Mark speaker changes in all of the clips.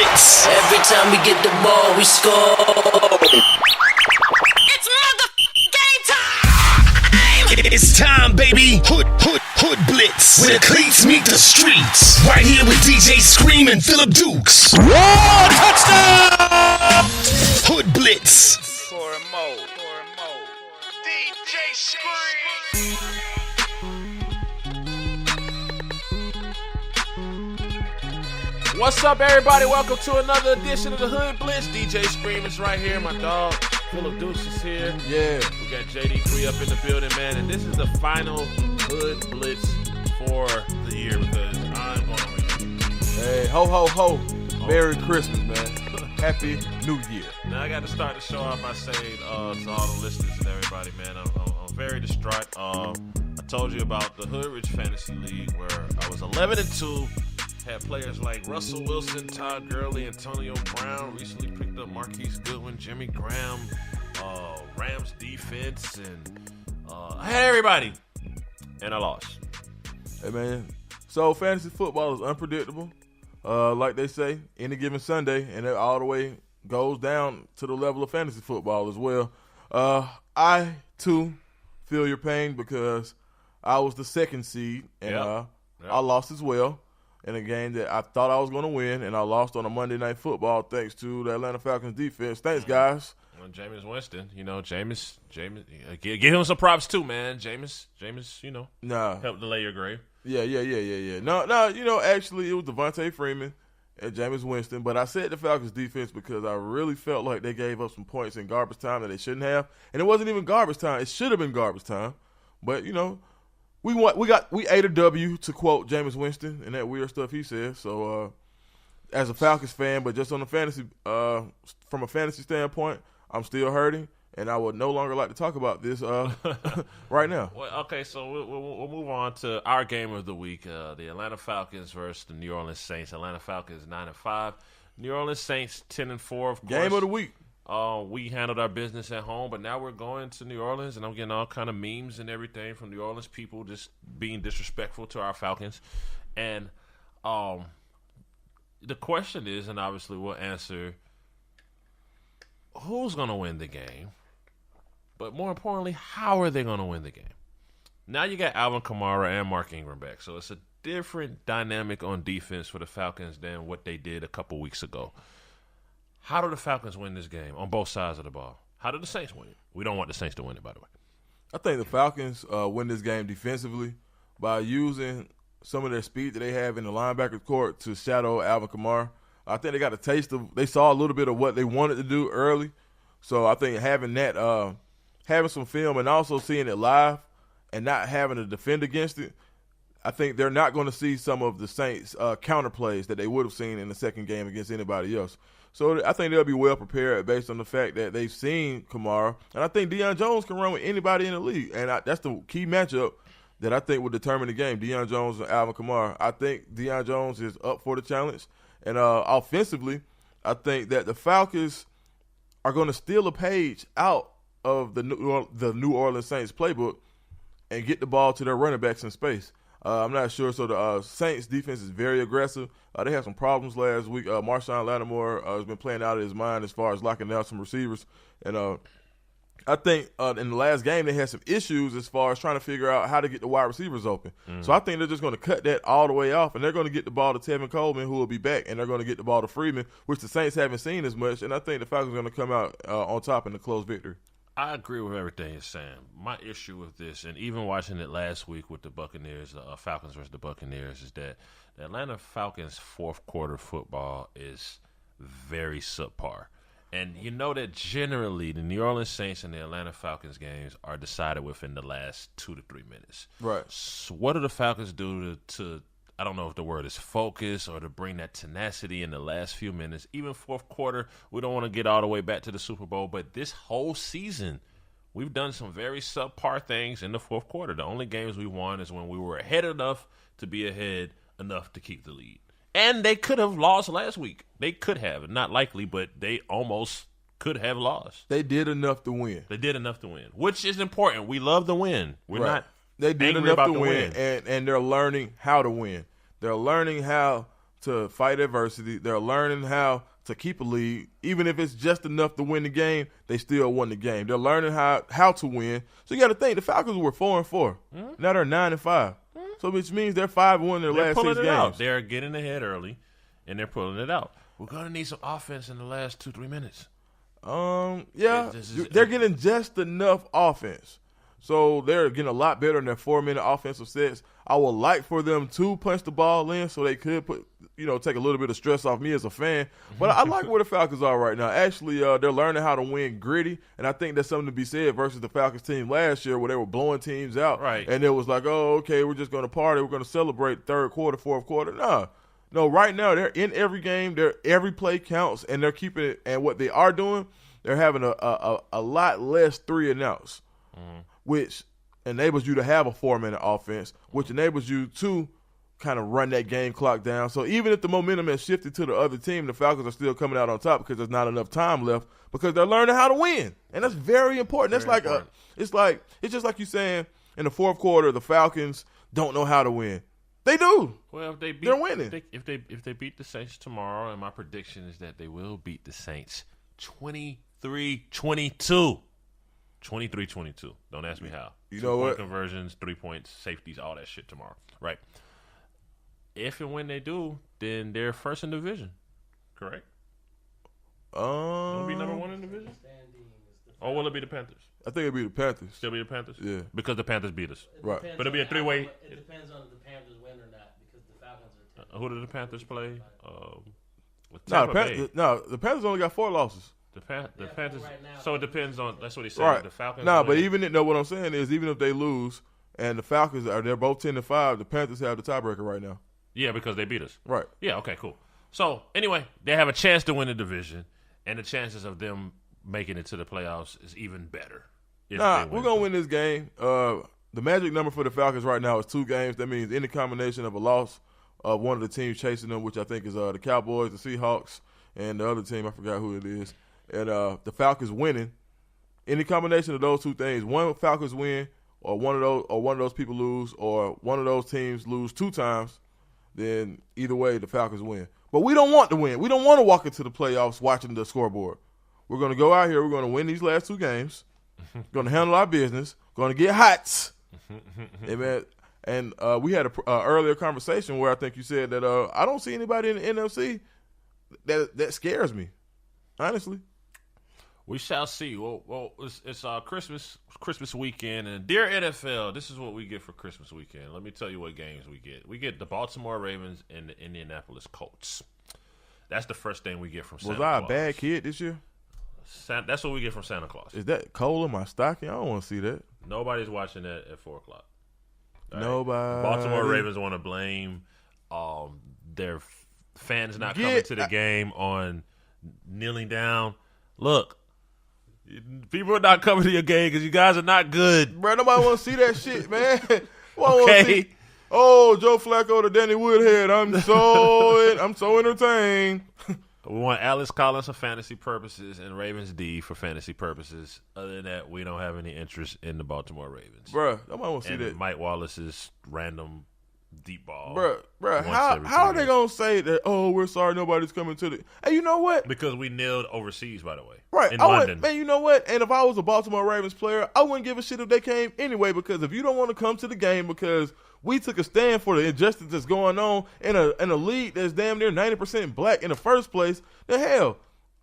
Speaker 1: Hoodblitz. Every time we get the ball, we score.
Speaker 2: It's game time!
Speaker 1: It's time, baby. Hoodblitz. Where the cleats meet the streets. Right here with DJ Scream and Phillip Dukes.
Speaker 3: Whoa, touchdown!
Speaker 1: Hoodblitz.
Speaker 3: For a mo. DJ Scream.
Speaker 4: What's up, everybody? Welcome to another edition of the Hoodblitz. DJ Scream is right here. My dog, Phillip Dukes is here.
Speaker 5: Yeah.
Speaker 4: We got JD3 up in the building, man. And this is the final Hoodblitz for the year because I'm going to win.
Speaker 5: Hey, ho, ho, ho. Merry Christmas, man. Happy New Year.
Speaker 4: Now, I got to start the show off by saying to all the listeners and everybody, man, I'm very distraught. I told you about the Hoodrich Fantasy League where I was 11-2. Had players like Russell Wilson, Todd Gurley, Antonio Brown. Recently picked up Marquise Goodwin, Jimmy Graham, Rams defense, and I had everybody, and I lost.
Speaker 5: Hey, man. So, fantasy football is unpredictable. Like they say, any given Sunday, and it all the way goes down to the level of fantasy football as well. I, too, feel your pain because I was the second seed, and I lost as well. In a game that I thought I was going to win, and I lost on a Monday Night Football thanks to the Atlanta Falcons defense. Thanks, guys.
Speaker 4: Well, Jameis Winston, Jameis, give him some props too, man. Jameis, helped delay your grave.
Speaker 5: Yeah. No, actually, it was Devontae Freeman and Jameis Winston, but I said the Falcons defense because I really felt like they gave up some points in garbage time that they shouldn't have, and it wasn't even garbage time. It should have been garbage time, but we ate a W, to quote Jameis Winston and that weird stuff he says. So, as a Falcons fan, but just on the fantasy, from a fantasy standpoint, I'm still hurting, and I would no longer like to talk about this right now.
Speaker 4: Well, okay, so we'll move on to our game of the week: the Atlanta Falcons versus the New Orleans Saints. Atlanta Falcons 9-5, New Orleans Saints 10-4. Of course,
Speaker 5: game of the week.
Speaker 4: We handled our business at home, but now we're going to New Orleans, and I'm getting all kind of memes and everything from New Orleans people just being disrespectful to our Falcons. And the question is, and obviously we'll answer, who's going to win the game? But more importantly, how are they going to win the game? Now you got Alvin Kamara and Mark Ingram back, so it's a different dynamic on defense for the Falcons than what they did a couple weeks ago. How do the Falcons win this game on both sides of the ball? How do the Saints win it? We don't want the Saints to win it, by the way.
Speaker 5: I think the Falcons win this game defensively by using some of their speed that they have in the linebacker court to shadow Alvin Kamara. I think they got a taste of – they saw a little bit of what they wanted to do early. So I think having that having some film and also seeing it live and not having to defend against it, I think they're not going to see some of the Saints' counterplays that they would have seen in the second game against anybody else. So I think they'll be well prepared based on the fact that they've seen Kamara. And I think Deion Jones can run with anybody in the league. And that's the key matchup that I think will determine the game, Deion Jones and Alvin Kamara. I think Deion Jones is up for the challenge. And offensively, I think that the Falcons are going to steal a page out of the New Orleans Saints playbook and get the ball to their running backs in space. I'm not sure. So the Saints defense is very aggressive. They had some problems last week. Marshawn Lattimore has been playing out of his mind as far as locking down some receivers. And I think in the last game they had some issues as far as trying to figure out how to get the wide receivers open. So I think they're just going to cut that all the way off, and they're going to get the ball to Tevin Coleman, who will be back, and they're going to get the ball to Freeman, which the Saints haven't seen as much. And I think the Falcons are going to come out on top in the close victory.
Speaker 4: I agree with everything you're saying. My issue with this, and even watching it last week with the Buccaneers, Falcons versus the Buccaneers, is that the Atlanta Falcons' fourth quarter football is very subpar. And you know that generally the New Orleans Saints and the Atlanta Falcons games are decided within the last 2 to 3 minutes.
Speaker 5: Right.
Speaker 4: So what do the Falcons do to I don't know if the word is focus or to bring that tenacity in the last few minutes? Even fourth quarter, we don't want to get all the way back to the Super Bowl, but this whole season, we've done some very subpar things in the fourth quarter. The only games we won is when we were ahead enough to be ahead enough to keep the lead. And they could have lost last week. They could have. Not likely, but they almost could have lost.
Speaker 5: They did enough to win.
Speaker 4: They did enough to win, which is important. We love to win. We're
Speaker 5: right.
Speaker 4: not
Speaker 5: They did
Speaker 4: angry
Speaker 5: enough
Speaker 4: about
Speaker 5: to
Speaker 4: the
Speaker 5: win, and they're learning how to win. They're learning how to fight adversity. They're learning how to keep a lead. Even if it's just enough to win the game, they still won the game. They're learning how to win. So you got to think, the Falcons were 4-4. Now they're 9-5. So which means they're 5-1 in their last 6 games.
Speaker 4: Out. They're getting ahead early, and they're pulling it out. We're going to need some offense in the last 2-3 minutes.
Speaker 5: Yeah, they're getting just enough offense. So they're getting a lot better in their 4-minute offensive sets. I would like for them to punch the ball in so they could take a little bit of stress off me as a fan. But I like where the Falcons are right now. Actually, they're learning how to win gritty, and I think that's something to be said versus the Falcons team last year where they were blowing teams out.
Speaker 4: Right.
Speaker 5: And it was like, oh, okay, we're just going to party. We're going to celebrate third quarter, fourth quarter. No, right now they're in every game. Every play counts, and they're keeping it. And what they are doing, they're having a lot less 3 and outs, which enables you to have a 4-minute offense, which enables you to kind of run that game clock down. So even if the momentum has shifted to the other team, the Falcons are still coming out on top because there's not enough time left because they're learning how to win, and that's very important. It's just like you saying in the fourth quarter the Falcons don't know how to win. They do.
Speaker 4: Well, if
Speaker 5: they're winning.
Speaker 4: If they beat the Saints tomorrow, and my prediction is that they will beat the Saints 23-22. 23-22. Don't ask me how.
Speaker 5: You know what?
Speaker 4: Conversions, 3 points, safeties, all that shit tomorrow. Right. If and when they do, then they're first in division. Correct? Will it be number 1 in division? Or will it be the Panthers?
Speaker 5: I think it'll be the Panthers.
Speaker 4: Still be the Panthers?
Speaker 5: Yeah.
Speaker 4: Because the Panthers beat us.
Speaker 5: Right.
Speaker 4: But it'll be a 3-way.
Speaker 6: It depends on if the Panthers win or not because the Falcons are.
Speaker 4: Who did the Panthers play?
Speaker 5: The Panthers only got 4 losses.
Speaker 4: The Panthers.
Speaker 6: Right now,
Speaker 4: So it depends on. That's what he said.
Speaker 5: Right.
Speaker 4: The Falcons.
Speaker 5: But
Speaker 4: win.
Speaker 5: what I'm saying is, even if they lose and the Falcons they're both 10-5, the Panthers have the tiebreaker right now.
Speaker 4: Yeah, because they beat us.
Speaker 5: Right.
Speaker 4: Yeah. Okay. Cool. So anyway, they have a chance to win the division, and the chances of them making it to the playoffs is even better.
Speaker 5: We're gonna win this game. The magic number for the Falcons right now is 2 games. That means any combination of a loss of one of the teams chasing them, which I think is the Cowboys, the Seahawks, and the other team, I forgot who it is, and the Falcons winning. Any combination of those 2 things, one Falcons win, or one of those people lose, or one of those teams lose 2 times, then either way the Falcons win. But we don't want to win. We don't want to walk into the playoffs watching the scoreboard. We're going to go out here. We're going to win these last 2 games. Going to handle our business. Going to get hot. Amen. And we had an earlier conversation where I think you said that I don't see anybody in the NFC that scares me, honestly.
Speaker 4: We shall see. Well, it's Christmas weekend, and dear NFL, this is what we get for Christmas weekend. Let me tell you what games we get. We get the Baltimore Ravens and the Indianapolis Colts. That's the first thing we get from Santa Claus.
Speaker 5: Was I a bad kid this year?
Speaker 4: That's what we get from Santa Claus.
Speaker 5: Is that coal in my stocking? I don't want to see that.
Speaker 4: Nobody's watching that at 4 o'clock. Right?
Speaker 5: Nobody.
Speaker 4: Baltimore Ravens want to blame their fans not coming to the game on kneeling down. Look, people are not coming to your game because you guys are not good.
Speaker 5: Bro, nobody want to see that shit, man.
Speaker 4: Okay.
Speaker 5: Oh, Joe Flacco to Danny Woodhead. I'm so entertained.
Speaker 4: We want Alex Collins for fantasy purposes and Ravens D for fantasy purposes. Other than that, we don't have any interest in the Baltimore Ravens.
Speaker 5: Bruh, nobody want to see that.
Speaker 4: Mike Wallace's random deep ball.
Speaker 5: Bruh, how are they going to say that, oh, we're sorry nobody's coming to the – hey, you know what?
Speaker 4: Because we nailed overseas, by the way.
Speaker 5: Right.
Speaker 4: In London.
Speaker 5: Man, you know what? And if I was a Baltimore Ravens player, I wouldn't give a shit if they came anyway, because if you don't want to come to the game because we took a stand for the injustice that's going on in a league that's damn near 90% black in the first place, then hell,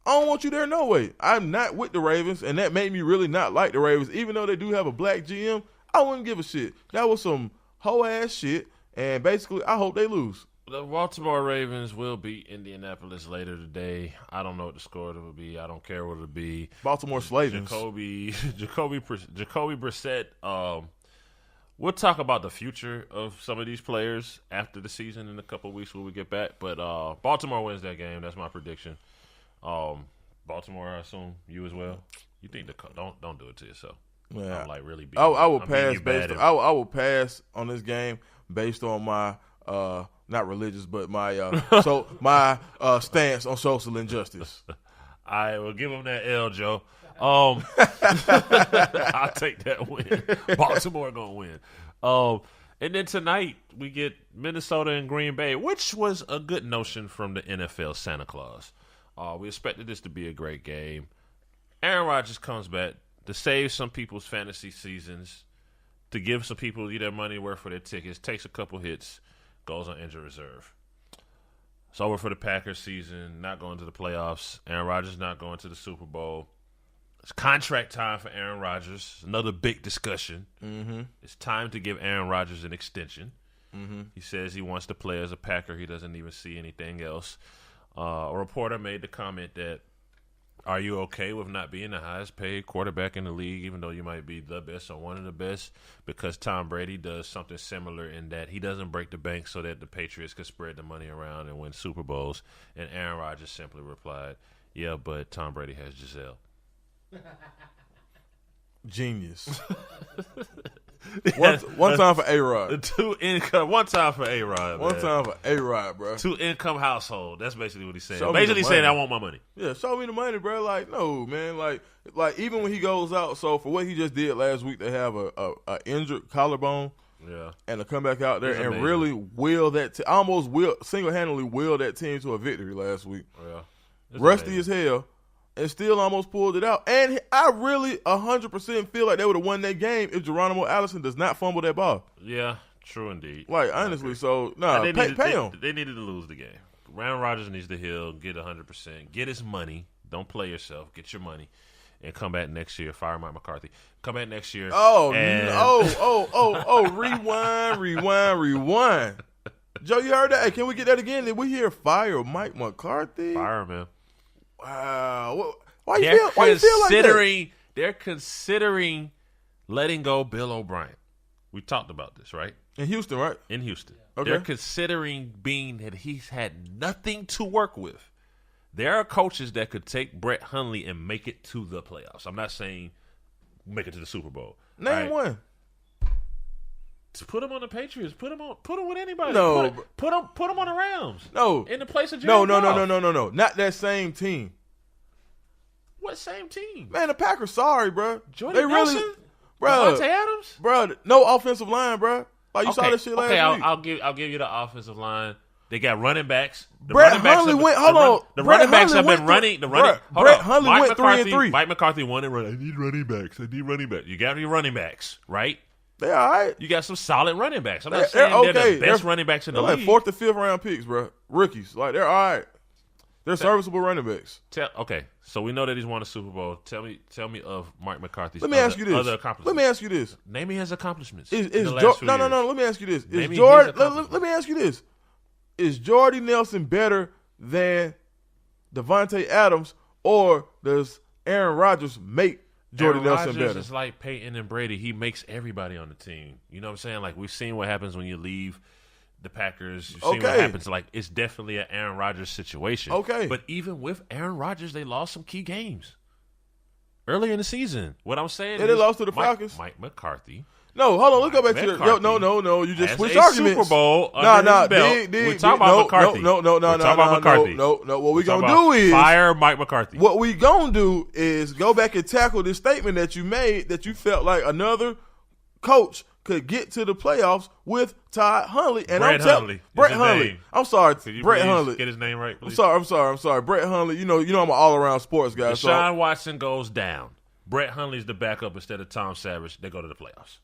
Speaker 5: I don't want you there no way. I'm not with the Ravens, and that made me really not like the Ravens. Even though they do have a black GM, I wouldn't give a shit. That was some hoe-ass shit, and basically I hope they lose.
Speaker 4: The Baltimore Ravens will beat Indianapolis later today. I don't know what the score will be. I don't care what it'll be.
Speaker 5: Baltimore Slavens.
Speaker 4: Jacoby Brissett. We'll talk about the future of some of these players after the season in a couple of weeks when we get back. But Baltimore wins that game. That's my prediction. Baltimore, I assume you as well. You think don't do it to yourself.
Speaker 5: Yeah.
Speaker 4: I'm like really beat.
Speaker 5: I will pass I will pass on this game based on my not religious, but my my stance on social injustice.
Speaker 4: I will give them that L, Joe. I'll take that win. Baltimore gonna win. And then tonight we get Minnesota and Green Bay, which was a good notion from the NFL Santa Claus. We expected this to be a great game. Aaron Rodgers comes back to save some people's fantasy seasons, to give some people their money worth for their tickets, takes a couple hits, goes on injured reserve. It's over for the Packers season, not going to the playoffs. Aaron Rodgers not going to the Super Bowl. It's contract time for Aaron Rodgers. Another big discussion. Mm-hmm. It's time to give Aaron Rodgers an extension. Mm-hmm. He says he wants to play as a Packer. He doesn't even see anything else. A reporter made the comment that, are you okay with not being the highest paid quarterback in the league, even though you might be the best or one of the best? Because Tom Brady does something similar in that he doesn't break the bank so that the Patriots could spread the money around and win Super Bowls. And Aaron Rodgers simply replied, yeah, but Tom Brady has Giselle.
Speaker 5: Genius. one time for A-Rod.
Speaker 4: One time for A-Rod.
Speaker 5: One time for A-Rod, bro.
Speaker 4: 2-income household. That's basically what he's saying.
Speaker 5: Show me
Speaker 4: Basically
Speaker 5: the
Speaker 4: saying, I
Speaker 5: money.
Speaker 4: want my money.
Speaker 5: Yeah, show me the money, bro. Like, no, man. Like even when he goes out, so for what he just did last week, they have a injured collarbone.
Speaker 4: Yeah.
Speaker 5: And to come back out there
Speaker 4: It's
Speaker 5: and
Speaker 4: amazing.
Speaker 5: really almost single-handedly will that team to a victory last week.
Speaker 4: Yeah. It's
Speaker 5: Rusty
Speaker 4: amazing.
Speaker 5: as hell. And still almost pulled it out. And I really 100% feel like they would have won that game if Geronimo Allison does not fumble that ball.
Speaker 4: Yeah, true indeed.
Speaker 5: Like, honestly, so,
Speaker 4: They
Speaker 5: pay
Speaker 4: needed,
Speaker 5: him.
Speaker 4: They needed to lose the game. Aaron Rodgers needs to heal, get 100%, get his money. Don't play yourself. Get your money. And come back next year. Fire Mike McCarthy. Come back next year.
Speaker 5: Rewind. Joe, you heard that? Hey, can we get that again? Did we hear fire Mike McCarthy?
Speaker 4: Fire him, man.
Speaker 5: Wow. Why you feel like that?
Speaker 4: They're considering letting go Bill O'Brien. We talked about this, right?
Speaker 5: In Houston, right?
Speaker 4: In Houston.
Speaker 5: Okay.
Speaker 4: They're considering being that he's had nothing to work with. There are coaches that could take Brett Hundley and make it to the playoffs. I'm not saying make it to the Super Bowl.
Speaker 5: Name one.
Speaker 4: Just put him on the Patriots. Put him with anybody.
Speaker 5: No.
Speaker 4: Put him on the Rams.
Speaker 5: No.
Speaker 4: In the place of Jared
Speaker 5: No.
Speaker 4: Goff.
Speaker 5: Not that same team.
Speaker 4: What same team?
Speaker 5: Man, the Packers sorry, bro.
Speaker 4: Jordan
Speaker 5: They
Speaker 4: Nelson?
Speaker 5: really, bro.
Speaker 4: Devontae Adams?
Speaker 5: Bro, no offensive line, bro. Like you saw that shit last week.
Speaker 4: I'll give you the offensive line. They got running backs.
Speaker 5: Brett Hundley went. Hold on.
Speaker 4: The
Speaker 5: Brett
Speaker 4: running backs
Speaker 5: Hundley
Speaker 4: have been
Speaker 5: went
Speaker 4: running. The
Speaker 5: through-
Speaker 4: running.
Speaker 5: Brett
Speaker 4: Hold on.
Speaker 5: Hundley
Speaker 4: Mike
Speaker 5: went 3-3.
Speaker 4: Mike McCarthy wanted run. I need running backs. You got your running backs, right?
Speaker 5: They all right.
Speaker 4: You got some solid running backs. I'm not
Speaker 5: They're
Speaker 4: saying they're
Speaker 5: okay.
Speaker 4: the best
Speaker 5: They're-
Speaker 4: running backs in the
Speaker 5: They're like
Speaker 4: league.
Speaker 5: 4th to 5th round picks, bro. Rookies. Like, they're all right. They're serviceable running backs.
Speaker 4: Okay, so we know that he's won a Super Bowl. Tell me of Mike McCarthy's
Speaker 5: Let me ask you this.
Speaker 4: other accomplishments.
Speaker 5: Let me ask you this.
Speaker 4: Name me his accomplishments.
Speaker 5: Is
Speaker 4: in the last
Speaker 5: Jor-
Speaker 4: few
Speaker 5: no.
Speaker 4: years.
Speaker 5: Let me ask you this.
Speaker 4: Name me
Speaker 5: Is Jordan?
Speaker 4: his accomplishments.
Speaker 5: Let me ask you this. Is Jordy Nelson better than Devontae Adams, or does Aaron Rodgers make Jordy
Speaker 4: Aaron
Speaker 5: Nelson
Speaker 4: Rodgers
Speaker 5: better?
Speaker 4: is like Peyton and Brady. He makes everybody on the team. You know what I'm saying? Like, we've seen what happens when you leave the Packers. You've seen what
Speaker 5: Okay.
Speaker 4: happens. Like, it's definitely an Aaron Rodgers situation.
Speaker 5: Okay.
Speaker 4: But even with Aaron Rodgers, they lost some key games earlier in the season. What I'm saying
Speaker 5: Yeah, they
Speaker 4: is
Speaker 5: lost to the
Speaker 4: Mike-
Speaker 5: Falcons.
Speaker 4: Mike McCarthy.
Speaker 5: No, hold on. Let's go back to your.
Speaker 4: McCarthy
Speaker 5: No. You just
Speaker 4: has
Speaker 5: switched
Speaker 4: a
Speaker 5: arguments.
Speaker 4: Super Bowl under his belt. We're talking about McCarthy.
Speaker 5: No.
Speaker 4: We're talking about McCarthy.
Speaker 5: No. What we
Speaker 4: We're
Speaker 5: gonna
Speaker 4: talking
Speaker 5: do
Speaker 4: about
Speaker 5: is
Speaker 4: fire Mike McCarthy.
Speaker 5: What we gonna do is go back and tackle this statement that you made that you felt like another coach could get to the playoffs with Todd Hundley. And
Speaker 4: Brett
Speaker 5: I'm telling
Speaker 4: Hundley is
Speaker 5: Brett
Speaker 4: his
Speaker 5: Hundley.
Speaker 4: name.
Speaker 5: I'm sorry,
Speaker 4: Could you
Speaker 5: Brett
Speaker 4: please
Speaker 5: Hundley.
Speaker 4: get his name right,
Speaker 5: I'm
Speaker 4: please?
Speaker 5: sorry. Brett Hundley. You know I'm an all around sports guy. So
Speaker 4: Deshaun Watson goes down. Brett Hundley's the backup instead of Tom Savage. They go to the playoffs.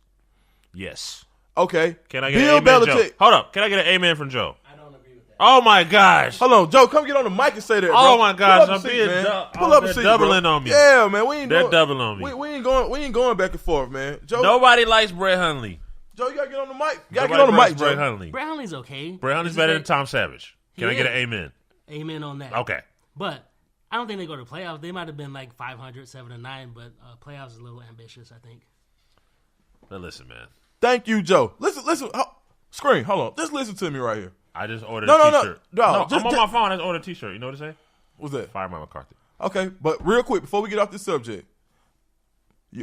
Speaker 4: Yes.
Speaker 5: okay.
Speaker 4: Can I get
Speaker 5: Bill
Speaker 4: an amen,
Speaker 5: Belichick.
Speaker 4: Joe? Hold up. Can I get an amen from Joe?
Speaker 6: I don't agree with that.
Speaker 4: Oh, my gosh.
Speaker 5: Hold on, Joe. Come get on the mic and say that.
Speaker 4: Oh,
Speaker 5: bro.
Speaker 4: my
Speaker 5: Pull
Speaker 4: gosh,
Speaker 5: up a
Speaker 4: I'm
Speaker 5: seat,
Speaker 4: being
Speaker 5: man.
Speaker 4: du-
Speaker 5: Pull up a
Speaker 4: they're
Speaker 5: seat,
Speaker 4: doubling
Speaker 5: bro.
Speaker 4: on me.
Speaker 5: Yeah, man. We ain't.
Speaker 4: They're
Speaker 5: doing-
Speaker 4: doubling on me.
Speaker 5: We ain't going back and forth, man. Joe,
Speaker 4: Nobody likes Brett Hundley.
Speaker 5: You gotta get on the mic. You gotta
Speaker 4: Nobody
Speaker 5: get on the
Speaker 4: likes
Speaker 5: mic,
Speaker 4: Brett
Speaker 5: Joe.
Speaker 4: Hundley.
Speaker 6: Brett Hundley's okay.
Speaker 4: Brett Hundley's
Speaker 6: It's
Speaker 4: better
Speaker 6: just
Speaker 4: than Tom Savage. Can I
Speaker 6: He
Speaker 4: get an
Speaker 6: is.
Speaker 4: amen?
Speaker 6: Amen on that.
Speaker 4: Okay.
Speaker 6: But I don't think they go to playoffs. They might have been like 500, 7-9, but playoffs is a little ambitious, I think.
Speaker 4: But listen, man.
Speaker 5: Thank you, Joe. Listen. Screen. Hold on. Just listen to me right here.
Speaker 4: I just ordered
Speaker 5: No,
Speaker 4: a
Speaker 5: no.
Speaker 4: T-shirt.
Speaker 5: No,
Speaker 4: I'm
Speaker 5: just-
Speaker 4: on my phone. I just ordered a T-shirt. You know what it say?
Speaker 5: What's that?
Speaker 4: Fire Mike McCarthy.
Speaker 5: Okay, but real quick before we get off this subject,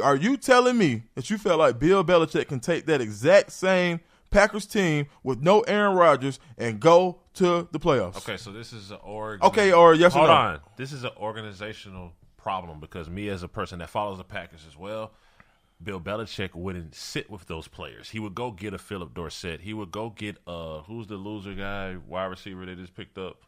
Speaker 5: are you telling me that you felt like Bill Belichick can take that exact same Packers team with no Aaron Rodgers and go to the playoffs?
Speaker 4: Okay, so this is an
Speaker 5: Okay, or yes or
Speaker 4: Hold
Speaker 5: no?
Speaker 4: on. This is an organizational problem because me as a person that follows the Packers as well, Bill Belichick wouldn't sit with those players. He would go get a Phillip Dorsett. He would go get who's the loser guy, wide receiver they just picked up?